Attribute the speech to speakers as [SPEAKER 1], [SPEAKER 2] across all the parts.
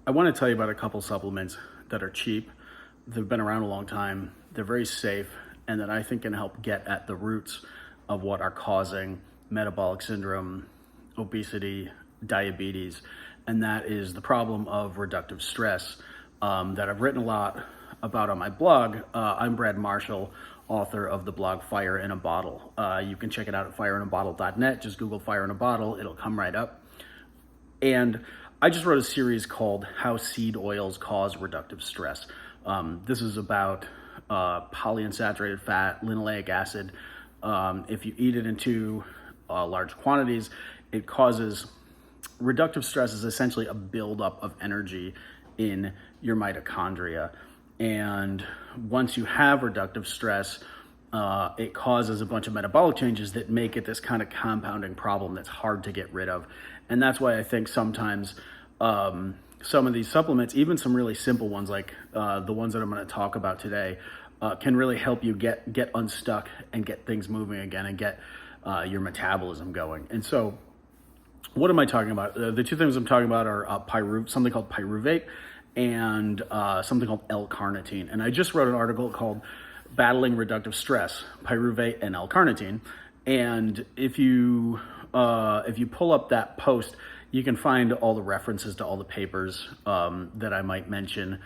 [SPEAKER 1] I want to tell you about a couple supplements that are cheap, they've been around a long time, they're very safe, and that I think can help get at the roots of what are causing metabolic syndrome, obesity, diabetes, and that is the problem of reductive stress that I've written a lot about on my blog. I'm Brad Marshall, author of the blog Fire in a Bottle. You can check it out at fireinabottle.net. Just Google Fire in a Bottle, it'll come right up. And I just wrote a series called How Seed Oils Cause Reductive Stress. This is about polyunsaturated fat, linoleic acid. If you eat it in too large quantities, it causes reductive stress is essentially a buildup of energy in your mitochondria. And once you have reductive stress, it causes a bunch of metabolic changes that make it this kind of compounding problem that's hard to get rid of. And that's why I think sometimes some of these supplements, even some really simple ones like the ones that I'm going to talk about today, can really help you get unstuck and get things moving again and get your metabolism going. And so what am I talking about? The two things I'm talking about are something called Pyruvate and something called L-carnitine. And I just wrote an article called Battling Reductive Stress, Pyruvate and L-carnitine. And if you pull up that post, you can find all the references to all the papers that I might mention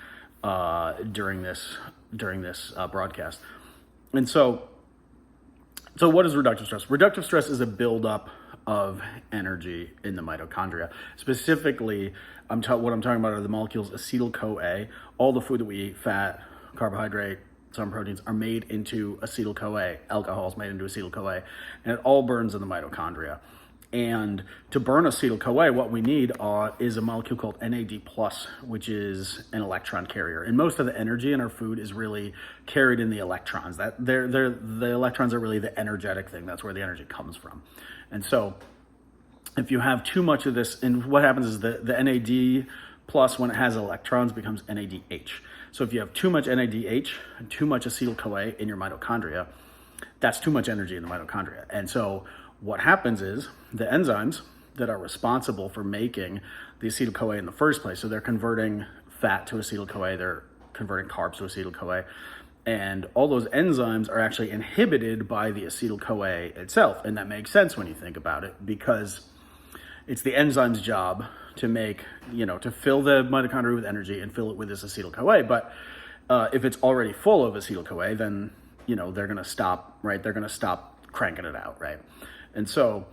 [SPEAKER 1] during this broadcast. And so what is reductive stress? Reductive stress is a buildup of energy in the mitochondria. Specifically, what I'm talking about are the molecules acetyl-CoA. All the food that we eat, fat, carbohydrate, some proteins, are made into acetyl-CoA. Alcohol is made into acetyl-CoA, and it all burns in the mitochondria. And to burn acetyl-CoA, what we need is a molecule called NAD+, which is an electron carrier. And most of the energy in our food is really carried in the electrons. The electrons are really the energetic thing. That's where the energy comes from. And so if you have too much of this, and what happens is the NAD+, when it has electrons, becomes NADH. So if you have too much NADH and too much acetyl-CoA in your mitochondria, that's too much energy in the mitochondria. And so what happens is the enzymes that are responsible for making the acetyl-CoA in the first place, so they're converting fat to acetyl-CoA, they're converting carbs to acetyl-CoA, and all those enzymes are actually inhibited by the acetyl-CoA itself. And that makes sense when you think about it, because it's the enzyme's job to to fill the mitochondria with energy and fill it with this acetyl-CoA. But if it's already full of acetyl-CoA, then, they're going to stop, right? They're going to stop cranking it out, right? And so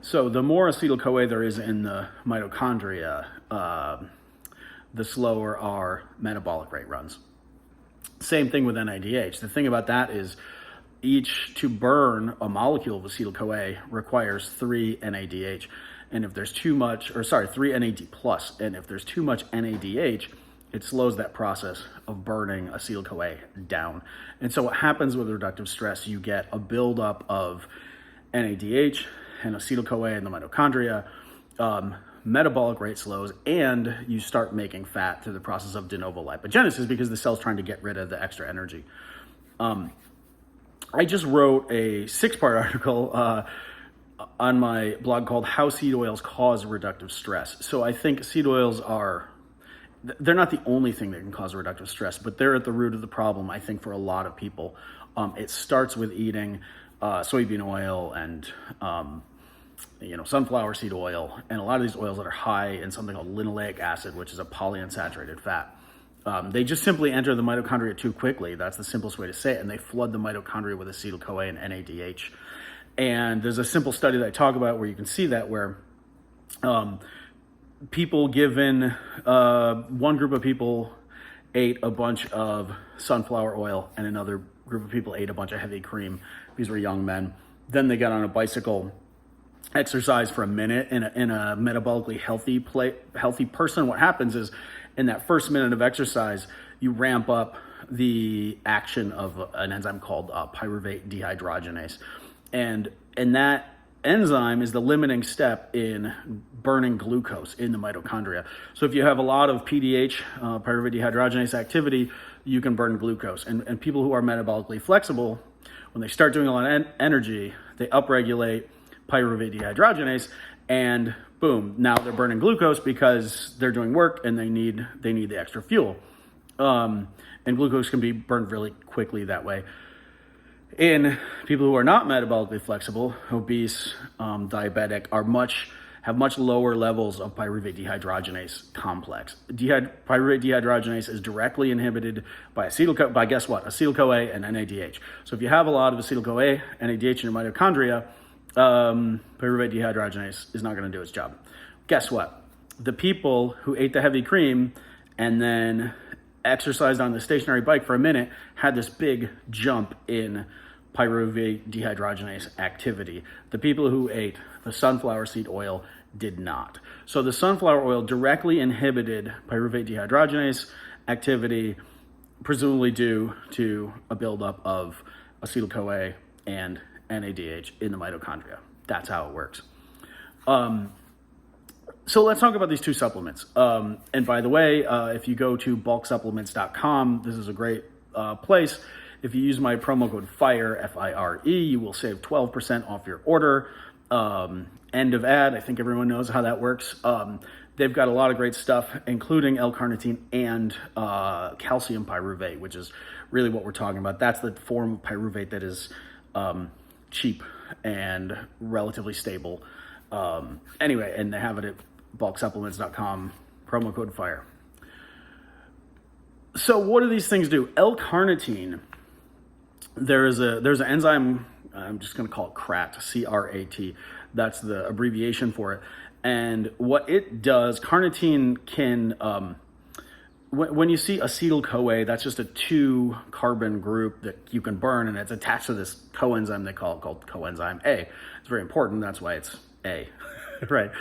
[SPEAKER 1] the more acetyl-CoA there is in the mitochondria, the slower our metabolic rate runs. Same thing with NADH. The thing about that is to burn a molecule of acetyl-CoA requires 3 NADH. And if there's too much, 3 NAD+, and if there's too much NADH, it slows that process of burning acetyl-CoA down. And so what happens with reductive stress, you get a buildup of NADH and acetyl-CoA in the mitochondria, metabolic rate slows, and you start making fat through the process of de novo lipogenesis because the cell's trying to get rid of the extra energy. I just wrote a 6-part article on my blog called How Seed Oils Cause Reductive Stress. So I think seed oils they're not the only thing that can cause reductive stress, but they're at the root of the problem, I think, for a lot of people. It starts with eating soybean oil and sunflower seed oil, and a lot of these oils that are high in something called linoleic acid, which is a polyunsaturated fat. They just simply enter the mitochondria too quickly. That's the simplest way to say it. And they flood the mitochondria with acetyl-CoA and NADH. And there's a simple study that I talk about where you can see that, where people given, one group of people ate a bunch of sunflower oil and another group of people ate a bunch of heavy cream. These were young men. Then they got on a bicycle, exercise for a minute in a metabolically healthy person. What happens is, in that first minute of exercise, you ramp up the action of an enzyme called pyruvate dehydrogenase. And that enzyme is the limiting step in burning glucose in the mitochondria. So if you have a lot of PDH, pyruvate dehydrogenase activity, you can burn glucose. And people who are metabolically flexible, when they start doing a lot of energy, they upregulate pyruvate dehydrogenase, and boom, now they're burning glucose because they're doing work and they need the extra fuel. And glucose can be burned really quickly that way. In people who are not metabolically flexible, obese, diabetic, have much lower levels of pyruvate dehydrogenase complex. Pyruvate dehydrogenase is directly inhibited by acetyl-CoA and NADH. So if you have a lot of acetyl-CoA, NADH in your mitochondria, pyruvate dehydrogenase is not going to do its job. Guess what? The people who ate the heavy cream and then exercised on the stationary bike for a minute had this big jump in pyruvate dehydrogenase activity. The people who ate the sunflower seed oil did not. So the sunflower oil directly inhibited pyruvate dehydrogenase activity, presumably due to a buildup of acetyl-CoA and NADH in the mitochondria. That's how it works. So let's talk about these two supplements. And by the way, if you go to bulksupplements.com, this is a great place. If you use my promo code FIRE, F-I-R-E, you will save 12% off your order. End of ad. I think everyone knows how that works. They've got a lot of great stuff, including L-carnitine and calcium pyruvate, which is really what we're talking about. That's the form of pyruvate that is cheap and relatively stable. Anyway, and they have it at bulksupplements.com, promo code FIRE. So what do these things do? L-carnitine, there's an enzyme, I'm just going to call it CRAT, C-R-A-T. That's the abbreviation for it. And what it does, carnitine can, when you see acetyl-CoA, that's just a 2-carbon group that you can burn, and it's attached to this coenzyme they call it, called coenzyme A. It's very important, that's why it's A, right?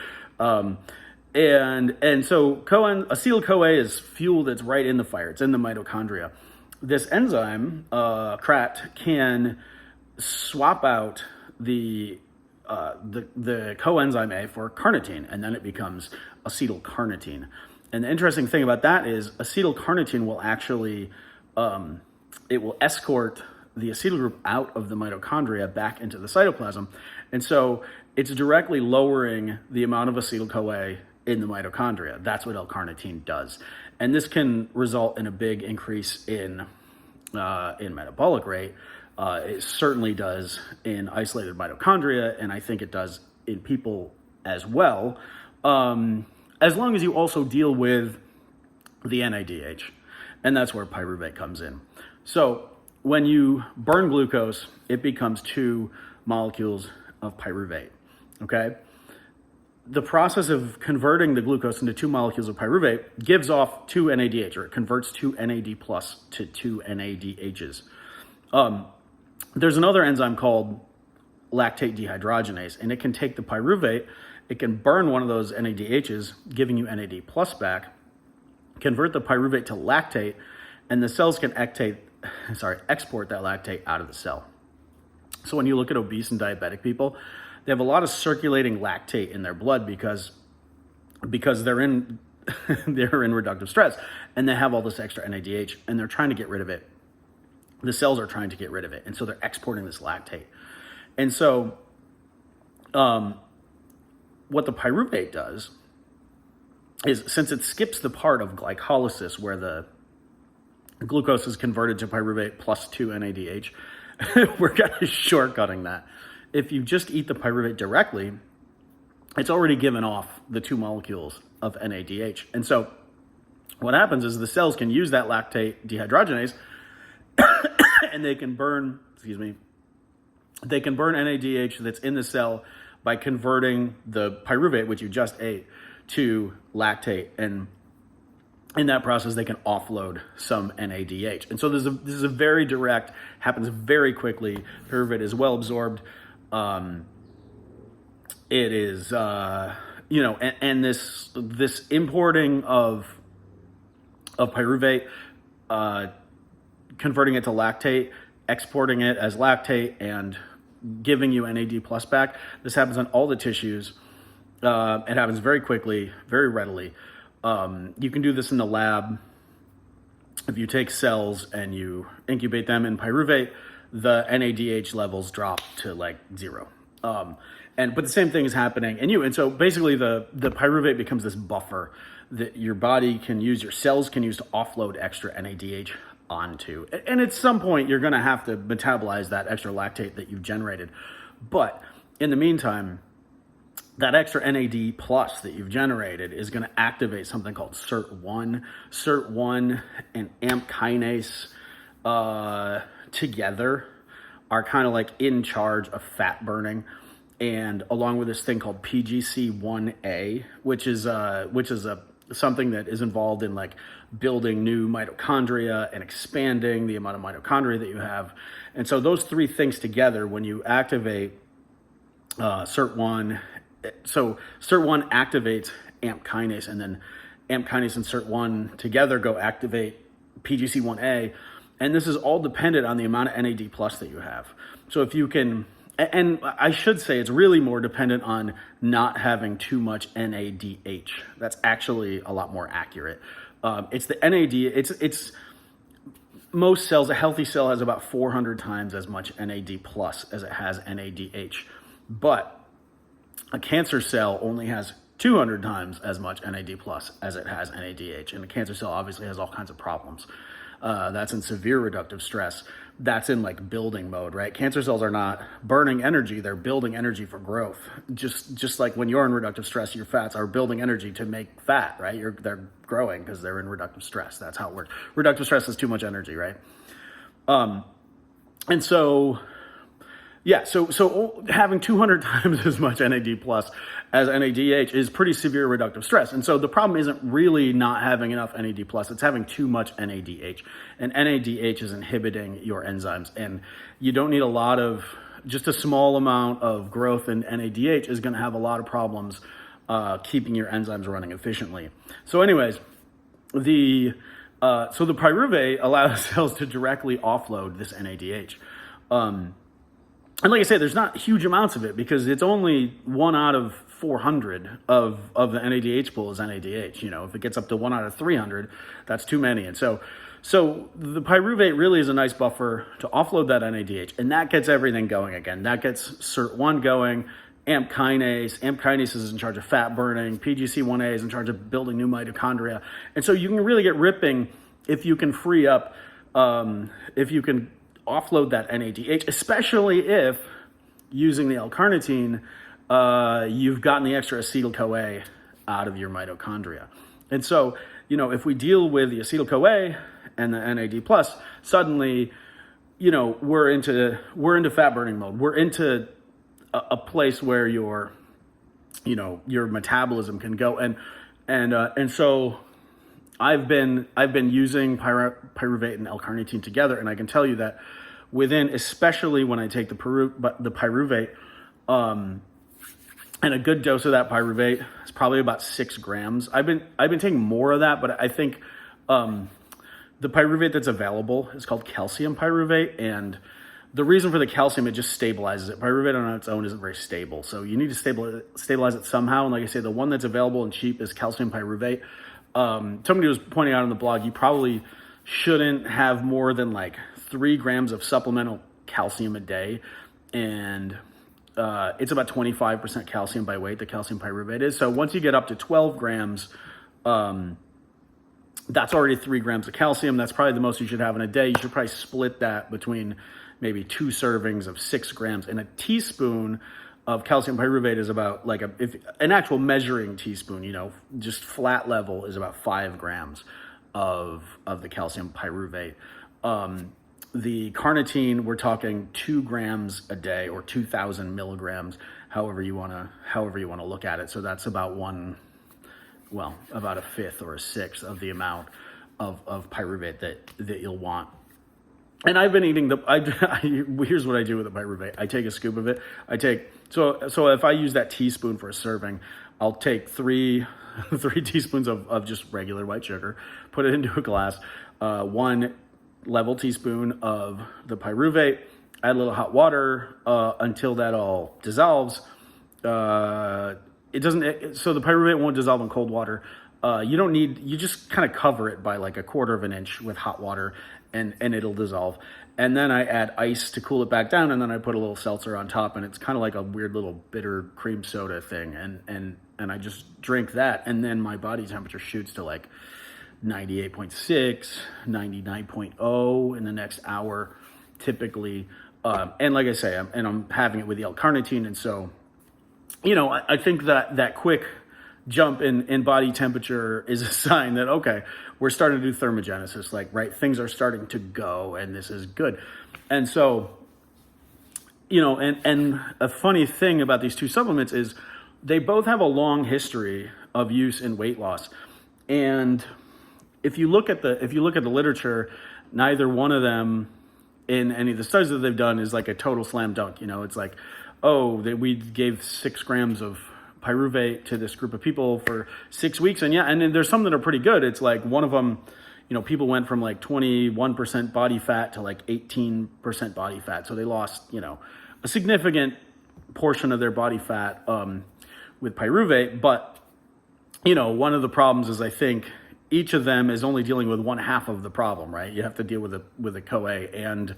[SPEAKER 1] And so acetyl-CoA is fuel that's right in the fire. It's in the mitochondria. This enzyme, CRAT, can swap out the coenzyme A for carnitine, and then it becomes acetyl-carnitine. And the interesting thing about that is acetyl-carnitine will actually, it will escort the acetyl group out of the mitochondria back into the cytoplasm. And so it's directly lowering the amount of acetyl-CoA in the mitochondria. That's what L-carnitine does. And this can result in a big increase in metabolic rate. It certainly does in isolated mitochondria, and I think it does in people as well, as long as you also deal with the NADH. And that's where pyruvate comes in. So when you burn glucose, it becomes 2 molecules of pyruvate, okay? The process of converting the glucose into 2 molecules of pyruvate gives off 2 NADH, or it converts 2 NAD plus to 2 NADHs. There's another enzyme called lactate dehydrogenase, and it can take the pyruvate, it can burn one of those NADHs, giving you NAD plus back, convert the pyruvate to lactate, and the cells can export that lactate out of the cell. So when you look at obese and diabetic people, they have a lot of circulating lactate in their blood because they're in reductive stress, and they have all this extra NADH, and they're trying to get rid of it. The cells are trying to get rid of it, and so they're exporting this lactate. And so what the pyruvate does is, since it skips the part of glycolysis where the glucose is converted to pyruvate plus 2 NADH, we're kind of shortcutting that. If you just eat the pyruvate directly, it's already given off the 2 molecules of NADH. And so what happens is the cells can use that lactate dehydrogenase and they can burn NADH that's in the cell by converting the pyruvate, which you just ate, to lactate. And in that process, they can offload some NADH. And so this is a very direct, happens very quickly. Pyruvate is well absorbed. It is, and this importing of pyruvate, converting it to lactate, exporting it as lactate, and giving you NAD plus back. This happens on all the tissues. It happens very quickly, very readily. You can do this in the lab. If you take cells and you incubate them in pyruvate, the NADH levels drop to 0. but the same thing is happening in you. And so basically the pyruvate becomes this buffer that your body can use, your cells can use to offload extra NADH onto. And at some point, you're going to have to metabolize that extra lactate that you've generated. But in the meantime, that extra NAD plus that you've generated is going to activate something called SIRT1. SIRT1 and AMP kinase together are kind of like in charge of fat burning, and along with this thing called PGC1A, which is something that is involved in like building new mitochondria and expanding the amount of mitochondria that you have. And so those three things together, when you activate SIRT1, so SIRT1 activates AMP kinase, and then AMP kinase and SIRT1 together go activate PGC1A. And this is all dependent on the amount of NAD plus that you have. So if you can, and I should say it's really more dependent on not having too much NADH. That's actually a lot more accurate. It's the NAD, it's most cells, a healthy cell has about 400 times as much NAD plus as it has NADH. But a cancer cell only has 200 times as much NAD plus as it has NADH. And a cancer cell obviously has all kinds of problems. That's in severe reductive stress. That's in like building mode, right? Cancer cells are not burning energy, they're building energy for growth. Just like when you're in reductive stress, your fats are building energy to make fat, right? They're growing because they're in reductive stress. That's how it works. Reductive stress is too much energy, right? And so, yeah, so having 200 times as much NAD plus as NADH is pretty severe reductive stress. And so the problem isn't really not having enough NAD plus, it's having too much NADH. And NADH is inhibiting your enzymes. And you don't need just a small amount of growth in NADH is gonna have a lot of problems keeping your enzymes running efficiently. So anyways, so the pyruvate allows cells to directly offload this NADH. And like I said, there's not huge amounts of it because it's only 1 out of 400 of the NADH pool is NADH. You know, if it gets up to 1 out of 300, that's too many. And so the pyruvate really is a nice buffer to offload that NADH, and that gets everything going again. That gets SIRT1 going, AMP kinase. AMP kinase is in charge of fat burning. PGC1A is in charge of building new mitochondria. And so you can really get ripping if you can free up, if you can offload that NADH, especially if using the L-carnitine, you've gotten the extra acetyl-CoA out of your mitochondria. And so, you know, if we deal with the acetyl-CoA and the NAD plus, suddenly, you know, we're into fat burning mode. We're into a place where your metabolism can go. And so I've been using pyruvate and L-carnitine together, and I can tell you that especially when I take the pyruvate, and a good dose of that pyruvate is probably about 6 grams. I've been taking more of that, but I think the pyruvate that's available is called calcium pyruvate, and the reason for the calcium, it just stabilizes it. Pyruvate on its own isn't very stable, so you need to stabilize it somehow. And like I say, the one that's available and cheap is calcium pyruvate. Somebody was pointing out on the blog, you probably shouldn't have more than like 3 grams of supplemental calcium a day. And it's about 25% calcium by weight, the calcium pyruvate is. So once you get up to 12 grams, that's already 3 grams of calcium. That's probably the most you should have in a day. You should probably split that between maybe 2 servings of 6 grams. And a teaspoon of calcium pyruvate is about like an actual measuring teaspoon, you know, just flat level is about 5 grams of the calcium pyruvate. The carnitine, we're talking 2 grams a day or 2,000 milligrams, however you want to look at it. So that's about about a fifth or a sixth of the amount of pyruvate that you'll want. And I've been eating here's what I do with the pyruvate. I take a scoop of it. So if I use that teaspoon for a serving, I'll take 3 teaspoons of just regular white sugar, put it into a glass, 1 level teaspoon of the pyruvate, add a little hot water until that all dissolves. So the pyruvate won't dissolve in cold water. You don't need, you just kind of cover it by like 1/4 of an inch with hot water, and it'll dissolve. And then I add ice to cool it back down, and then I put a little seltzer on top, and it's kind of like a weird little bitter cream soda thing. And I just drink that, and then my body temperature shoots to like 98.6, 99.0 in the next hour, typically. And like I say, I'm having it with the L-carnitine, and so, I think that quick jump in body temperature is a sign that, okay, we're starting to do thermogenesis, like, right, things are starting to go, and this is good. And so, and a funny thing about these two supplements is they both have a long history of use in weight loss. And if you look at the literature, neither one of them in any of the studies that they've done is like a total slam dunk. It's like, we gave 6 grams of Pyruvate to this group of people for 6 weeks. And then there's some that are pretty good. It's like one of them, people went from like 21% body fat to like 18% body fat. So they lost, a significant portion of their body fat with Pyruvate. But, one of the problems is, I think, each of them is only dealing with 1/2 of the problem, right? You have to deal with the CoA and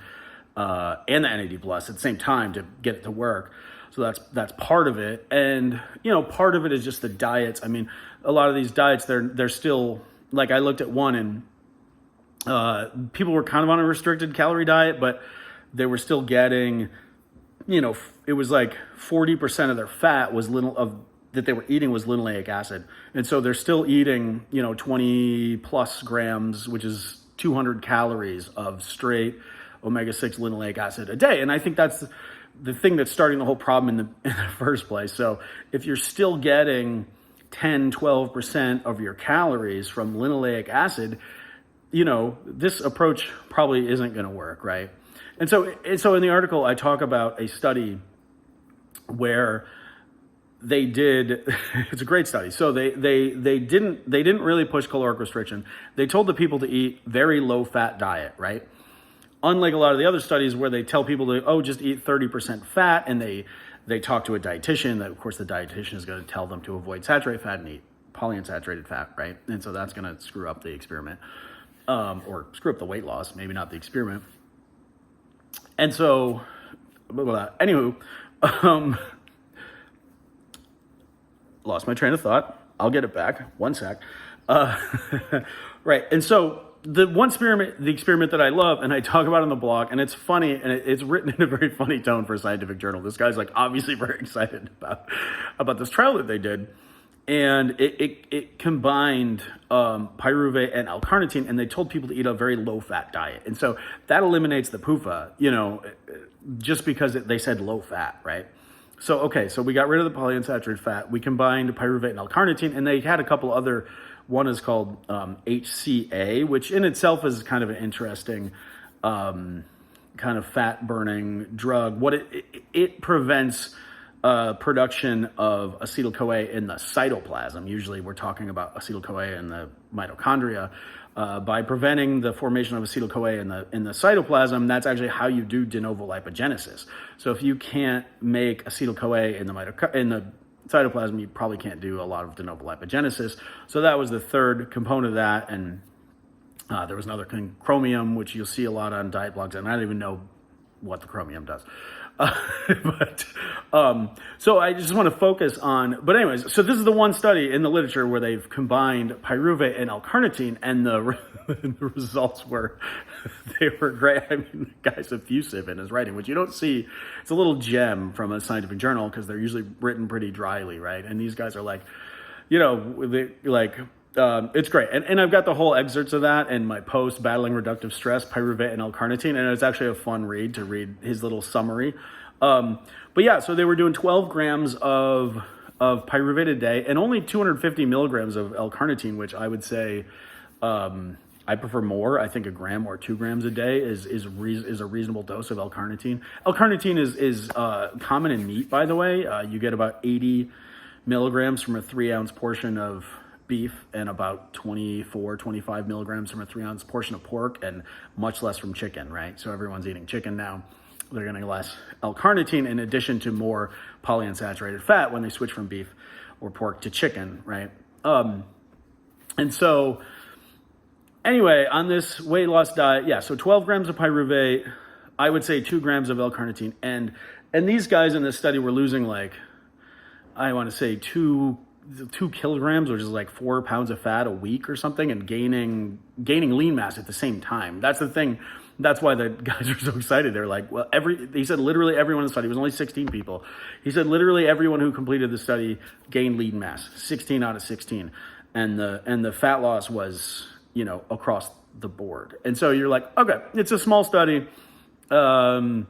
[SPEAKER 1] the NAD+ at the same time to get it to work. So that's part of it. And, part of it is just the diets. I mean, a lot of these diets, they're still, like, I looked at one, and people were kind of on a restricted calorie diet, but they were still getting, it was like 40% of their fat was that they were eating was linoleic acid. And so they're still eating, 20 plus grams, which is 200 calories of straight omega-6 linoleic acid a day. And I think that's the thing that's starting the whole problem in the first place. So if you're still getting 10, 12% of your calories from linoleic acid, this approach probably isn't going to work, right? And so in the article, I talk about a study where they did, it's a great study. So they didn't really push caloric restriction. They told the people to eat very low fat diet, right? Unlike a lot of the other studies where they tell people to, just eat 30% fat, and they talk to a dietitian, that of course the dietitian is going to tell them to avoid saturated fat and eat polyunsaturated fat, right? And so that's going to screw up the experiment, or screw up the weight loss, maybe not the experiment. And so, anywho, lost my train of thought. I'll get it back. One sec. Right. And so the experiment that I love, and I talk about in the blog, and it's funny, and it's written in a very funny tone for a scientific journal. This guy's like obviously very excited about this trial that they did. And it combined pyruvate and L-carnitine, and they told people to eat a very low-fat diet. And so that eliminates the PUFA, just because they said low fat, right? So we got rid of the polyunsaturated fat. We combined pyruvate and L-carnitine, and they had a couple other. One is called HCA, which in itself is kind of an interesting kind of fat-burning drug. What it prevents production of acetyl-CoA in the cytoplasm. Usually we're talking about acetyl-CoA in the mitochondria. By preventing the formation of acetyl-CoA in the cytoplasm, that's actually how you do de novo lipogenesis. So if you can't make acetyl-CoA in the cytoplasm, you probably can't do a lot of de novo lipogenesis. So that was the third component of that. And there was another chromium, which you'll see a lot on diet blogs, and I don't even know what the chromium does. So I just want to focus on, but anyways, so this is the one study in the literature where they've combined pyruvate and L-carnitine, and the results were, they were great. I mean, the guy's effusive in his writing, which you don't see. It's a little gem from a scientific journal because they're usually written pretty dryly, right? And these guys are like, it's great. And I've got the whole excerpts of that in my post, Battling Reductive Stress, Pyruvate and L-carnitine, and it's actually a fun read to read his little summary. But yeah, so they were doing 12 grams of pyruvate a day and only 250 milligrams of L-carnitine, which I would say I prefer more. I think 1 gram or 2 grams a day is a reasonable dose of L-carnitine. L-carnitine is common in meat, by the way. You get about 80 milligrams from a 3-ounce portion of beef and about 25 milligrams from a 3-ounce portion of pork, and much less from chicken, right? So everyone's eating chicken now. They're getting less L-carnitine in addition to more polyunsaturated fat when they switch from beef or pork to chicken, right? And so anyway, on this weight loss diet, yeah, so 12 grams of pyruvate, I would say 2 grams of L-carnitine. And these guys in this study were losing like, I want to say 2 kilograms, which is like 4 pounds of fat a week or something, and gaining lean mass at the same time. That's the thing. That's why the guys are so excited. They're like, well, he said literally everyone in the study, it was only 16 people. He said literally everyone who completed the study gained lean mass, 16 out of 16. And the fat loss was, across the board. And so you're like, okay, it's a small study. Could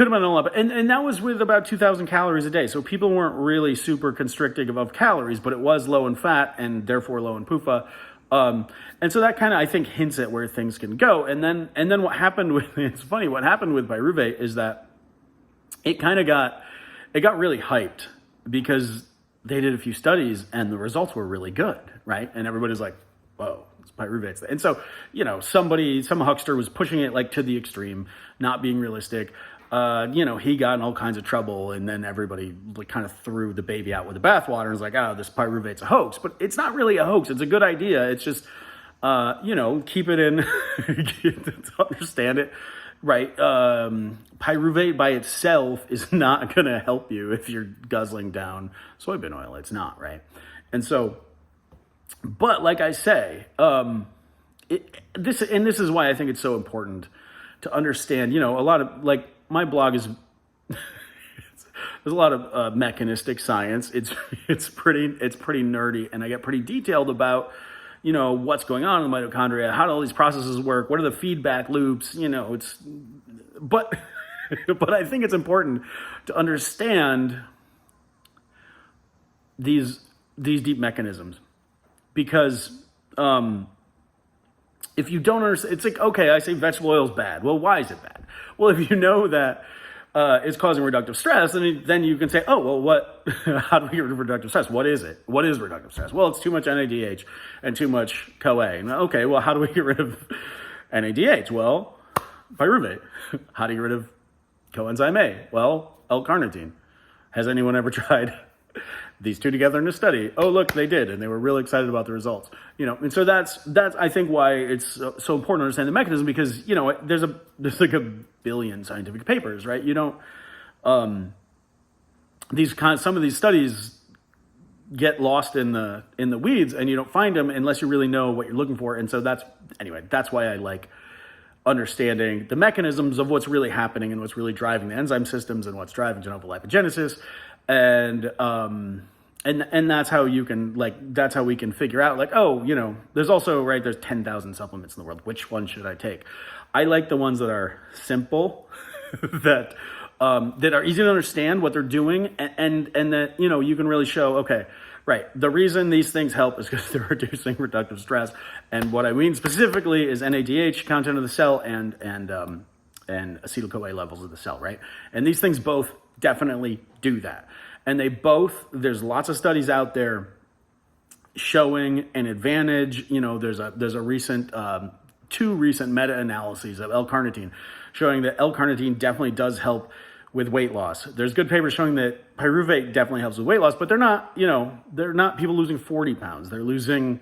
[SPEAKER 1] have been a lot, and that was with about 2,000 calories a day. So people weren't really super constricting of calories, but it was low in fat and therefore low in PUFA. And so that kind of, I think, hints at where things can go. And then what happened with, it's funny, what happened with Pyruvate is that it got really hyped because they did a few studies and the results were really good, right? And everybody's like, whoa, it's Pyruvate. And so, some huckster was pushing it like to the extreme, not being realistic. He got in all kinds of trouble, and then everybody kind of threw the baby out with the bathwater and was like, oh, this Pyruvate's a hoax. But it's not really a hoax. It's a good idea. It's just, keep it in, to understand it, right? Pyruvate by itself is not going to help you if you're guzzling down soybean oil. It's not, right? And so, but like I say, this is why I think it's so important to understand, a lot of, like, my blog is, there's a lot of mechanistic science. It's pretty nerdy, and I get pretty detailed about, what's going on in the mitochondria, how do all these processes work, what are the feedback loops, but I think it's important to understand these deep mechanisms, because if you don't understand, it's like, okay, I say vegetable oil is bad. Well, why is it bad? Well, if you know that it's causing reductive stress, then you can say, oh, well, how do we get rid of reductive stress? What is it? What is reductive stress? Well, it's too much NADH and too much CoA. Okay, well, how do we get rid of NADH? Well, Pyruvate. How do you get rid of coenzyme A? Well, L-carnitine. Has anyone ever tried these two together in a study? Oh, look, they did, and they were really excited about the results. And so that's I think why it's so important to understand the mechanism, because there's like a billion scientific papers, right? Some of these studies get lost in the weeds, and you don't find them unless you really know what you're looking for. And so that's why I like understanding the mechanisms of what's really happening and what's really driving the enzyme systems and what's driving de novo lipogenesis. And that's how you can, that's how we can figure out, there's also, right, there's 10,000 supplements in the world. Which one should I take? I like the ones that are simple, that are easy to understand what they're doing, and that, you can really show, okay, right, the reason these things help is because they're reducing reductive stress. And what I mean specifically is NADH content of the cell and acetyl-CoA levels of the cell, right? And these things both definitely do that. And there's lots of studies out there showing an advantage. There's a recent, 2 recent meta-analyses of L-carnitine showing that L-carnitine definitely does help with weight loss. There's good papers showing that Pyruvate definitely helps with weight loss, but they're not people losing 40 pounds. They're losing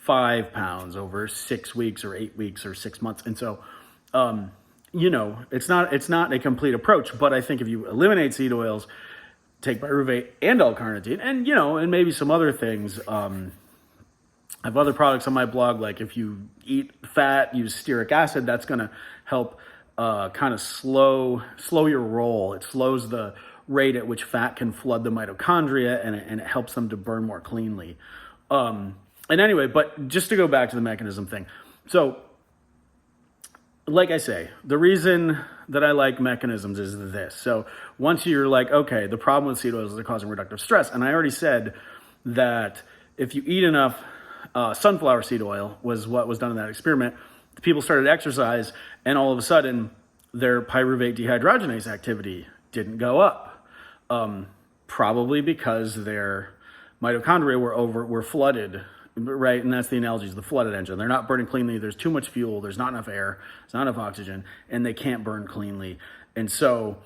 [SPEAKER 1] 5 pounds over 6 weeks or 8 weeks or 6 months. And so, it's not a complete approach, but I think if you eliminate seed oils, take Pyruvate and L-carnitine, and maybe some other things. I have other products on my blog, like if you eat fat, use stearic acid, that's going to help kind of slow your roll. It slows the rate at which fat can flood the mitochondria, and it helps them to burn more cleanly. And anyway, but just to go back to the mechanism thing. So, like I say, the reason that I like mechanisms is this. So once you're like, okay, the problem with seed oils is they're causing reductive stress. And I already said that if you eat enough sunflower seed oil, was what was done in that experiment, people started to exercise, and all of a sudden their pyruvate dehydrogenase activity didn't go up. Probably because their mitochondria were flooded, right? And that's the analogy, is the flooded engine. They're not burning cleanly. There's too much fuel. There's not enough air. There's not enough oxygen, and they can't burn cleanly. And so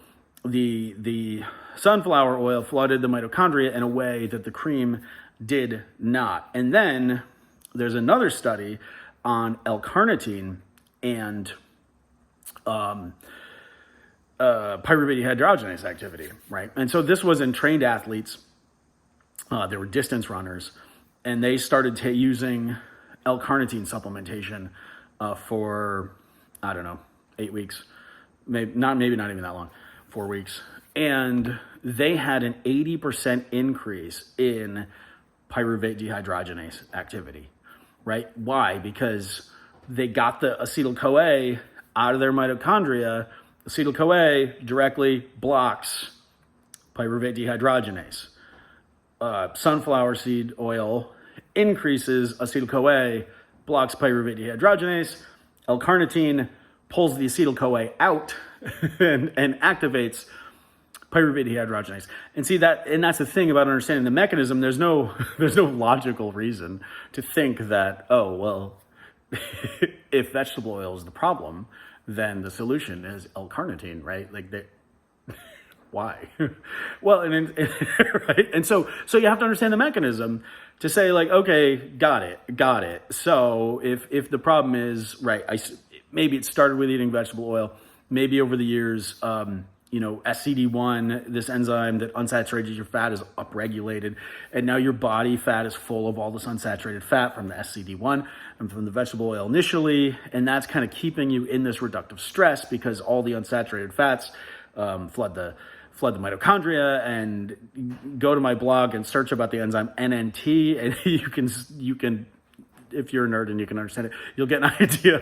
[SPEAKER 1] the sunflower oil flooded the mitochondria in a way that the cream did not. And then there's another study on L-carnitine and pyruvate dehydrogenase activity, right? And so this was in trained athletes. They were distance runners, and they started using L-carnitine supplementation for, I don't know, 8 weeks, maybe not even that long, 4 weeks. And they had an 80% increase in pyruvate dehydrogenase activity, right? Why? Because they got the acetyl-CoA out of their mitochondria. Acetyl-CoA directly blocks pyruvate dehydrogenase. Sunflower seed oil increases acetyl-CoA, blocks pyruvate dehydrogenase. L-carnitine pulls the acetyl-CoA out and activates pyruvate dehydrogenase. And see that, and that's the thing about understanding the mechanism. There's no logical reason to think that, oh, well, if vegetable oil is the problem, then the solution is L-carnitine, right? Like that. Why? Well, right. And so you have to understand the mechanism to say, like, okay, got it. So if the problem is, right, maybe it started with eating vegetable oil, maybe over the years, SCD1, this enzyme that unsaturated your fat, is upregulated, and now your body fat is full of all this unsaturated fat from the SCD1 and from the vegetable oil initially, and that's kind of keeping you in this reductive stress because all the unsaturated fats flood the mitochondria. And go to my blog and search about the enzyme NNT, and you can, if you're a nerd and you can understand it, you'll get an idea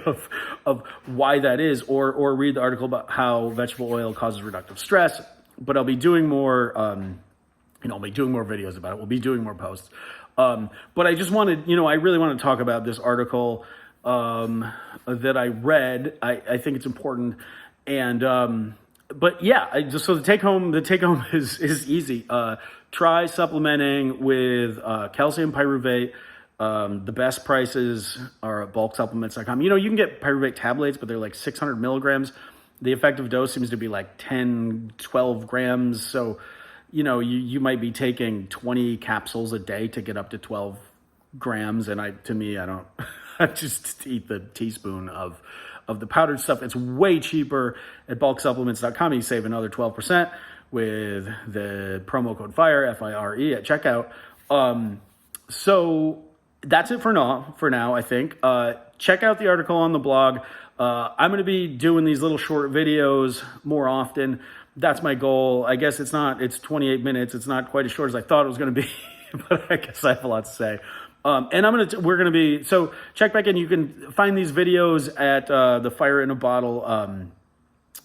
[SPEAKER 1] of why that is, or read the article about how vegetable oil causes reductive stress. But I'll be doing more, I'll be doing more videos about it. We'll be doing more posts. But I just wanted, I really want to talk about this article that I read. I think it's important. And, but yeah, so the take home is easy. Try supplementing with calcium pyruvate. The best prices are at bulksupplements.com. You can get pyruvate tablets, but they're like 600 milligrams. The effective dose seems to be like 10, 12 grams. So, you might be taking 20 capsules a day to get up to 12 grams. And I don't, I just eat the teaspoon of the powdered stuff. It's way cheaper at bulksupplements.com. You save another 12% with the promo code FIRE, FIRE, at checkout. So that's it for now, I think. Check out the article on the blog. I'm going to be doing these little short videos more often. That's my goal. I guess it's 28 minutes. It's not quite as short as I thought it was going to be, but I guess I have a lot to say. And so check back in. You can find these videos at the Fire in a Bottle.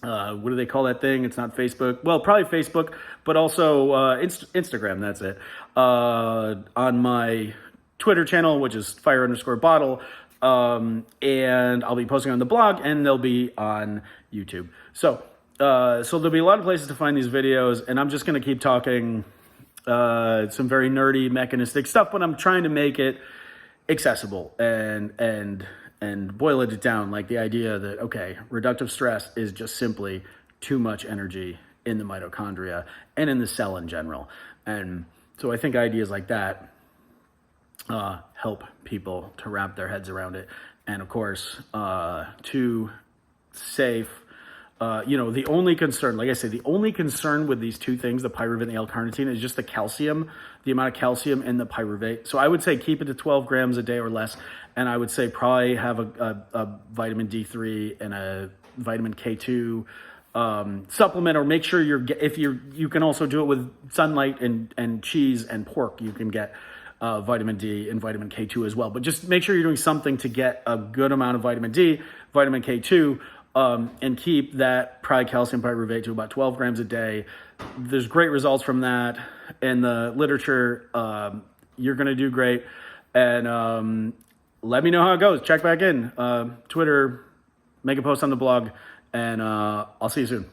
[SPEAKER 1] What do they call that thing? It's not Facebook. Well, probably Facebook, but also Instagram. That's it. On my Twitter channel, which is fire_bottle. And I'll be posting on the blog, and they'll be on YouTube. So there'll be a lot of places to find these videos, and I'm just going to keep talking some very nerdy mechanistic stuff, but I'm trying to make it accessible and boil it down, like the idea that, okay, reductive stress is just simply too much energy in the mitochondria and in the cell in general. And so I think ideas like that help people to wrap their heads around it. And of course, to safe, the only concern, like I say, the only concern with these two things, the pyruvate and the L-carnitine, is just the calcium, the amount of calcium in the pyruvate. So I would say keep it to 12 grams a day or less. And I would say probably have a vitamin D3 and a vitamin K2 supplement, or make sure you can also do it with sunlight and cheese and pork. You can get vitamin D and vitamin K2 as well. But just make sure you're doing something to get a good amount of vitamin D, vitamin K2, and keep that calcium pyruvate to about 12 grams a day. There's great results from that in the literature. You're going to do great. And let me know how it goes. Check back in. Twitter, make a post on the blog, and I'll see you soon.